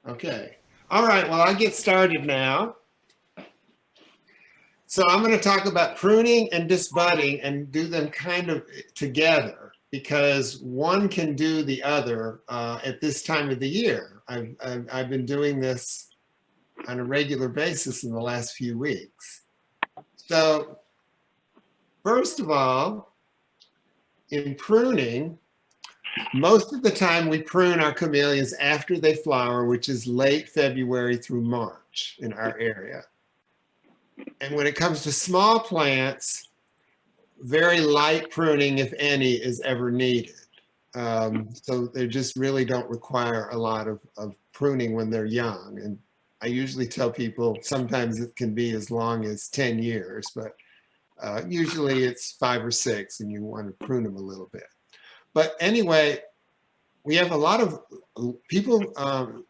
Okay. All right, well, I'll get started now. So I'm going to talk about pruning and disbudding and do them kind of together because one can do the other at this time of the year. I've been doing this on a regular basis in the last few weeks. So first of all, in pruning, most of the time we prune our camellias after they flower, which is late February through March in our area. And when it comes to small plants, very light pruning, if any, is ever needed. So they just really don't require a lot of pruning when they're young. And I usually tell people sometimes it can be as long as 10 years, but usually it's 5 or 6 and you want to prune them a little bit. But anyway, we have a lot of people,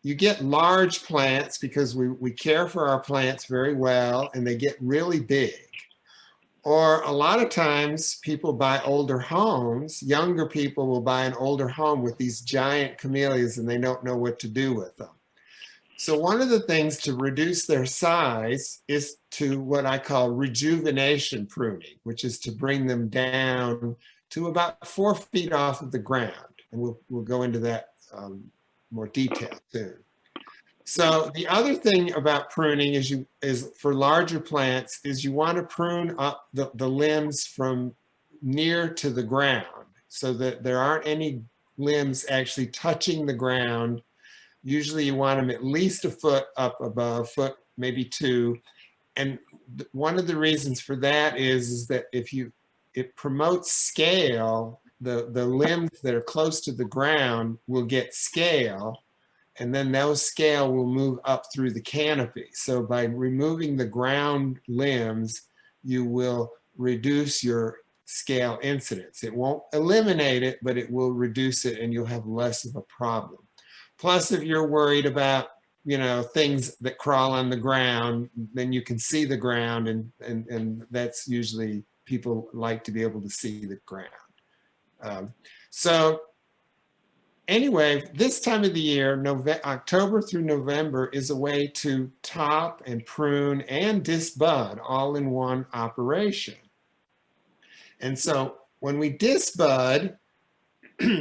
you get large plants because we care for our plants very well and they get really big. Or a lot of times people buy older homes, younger people will buy an older home with these giant camellias and they don't know what to do with them. So one of the things to reduce their size is to what I call rejuvenation pruning, which is to bring them down to about 4 feet off of the ground. And we'll go into that more detail soon. So the other thing about pruning is for larger plants is you want to prune up the limbs from near to the ground so that there aren't any limbs actually touching the ground. Usually you want them at least a foot up above, foot, maybe 2. And one of the reasons for that is that it promotes scale. The limbs that are close to the ground will get scale, and then those scale will move up through the canopy. So by removing the ground limbs, you will reduce your scale incidence. It won't eliminate it, but it will reduce it and you'll have less of a problem. Plus, if you're worried about, things that crawl on the ground, then you can see the ground and that's usually people like to be able to see the ground. So anyway, this time of the year, October through November, is a way to top and prune and disbud all in one operation. And so when we disbud,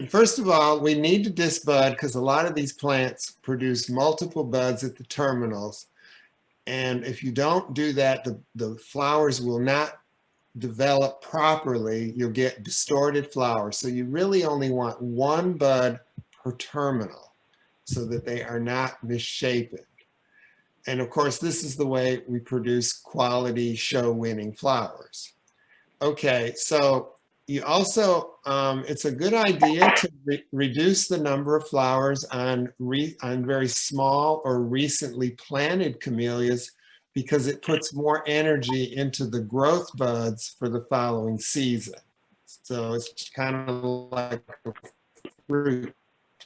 first of all, we need to disbud because a lot of these plants produce multiple buds at the terminals. And if you don't do that, the flowers will not develop properly. You'll get distorted flowers. So you really only want 1 bud per terminal so that they are not misshapen. And of course, this is the way we produce quality show-winning flowers. Okay, so you also, it's a good idea to reduce the number of flowers on very small or recently planted camellias because it puts more energy into the growth buds for the following season. So it's kind of like a fruit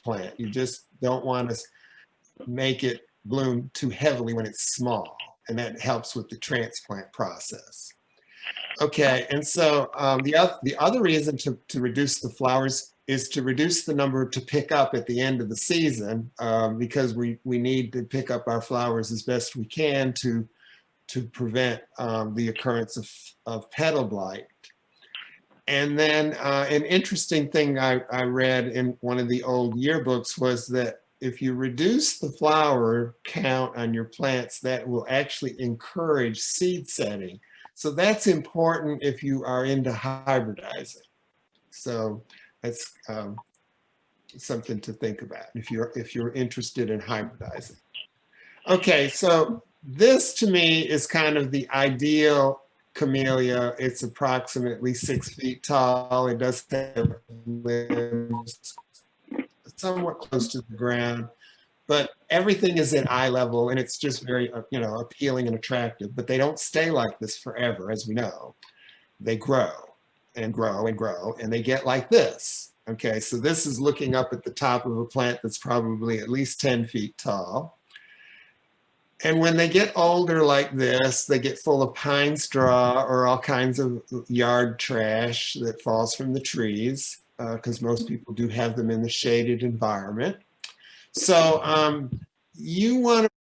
plant. You just don't want to make it bloom too heavily when it's small, and that helps with the transplant process. Okay, and so the other reason to reduce the flowers is to reduce the number to pick up at the end of the season because we need to pick up our flowers as best we can to prevent the occurrence of petal blight. And then an interesting thing I read in one of the old yearbooks was that if you reduce the flower count on your plants, that will actually encourage seed setting. So that's important if you are into hybridizing. So that's something to think about if you're interested in hybridizing. Okay, so this to me is kind of the ideal camellia. It's approximately 6 feet tall. It does have limbs somewhat close to the ground, but everything is at eye level and it's just very, appealing and attractive, but they don't stay like this forever, as we know. They grow and grow and grow and they get like this. Okay, so this is looking up at the top of a plant that's probably at least 10 feet tall. And when they get older like this, they get full of pine straw or all kinds of yard trash that falls from the trees, because most people do have them in the shaded environment. So you want to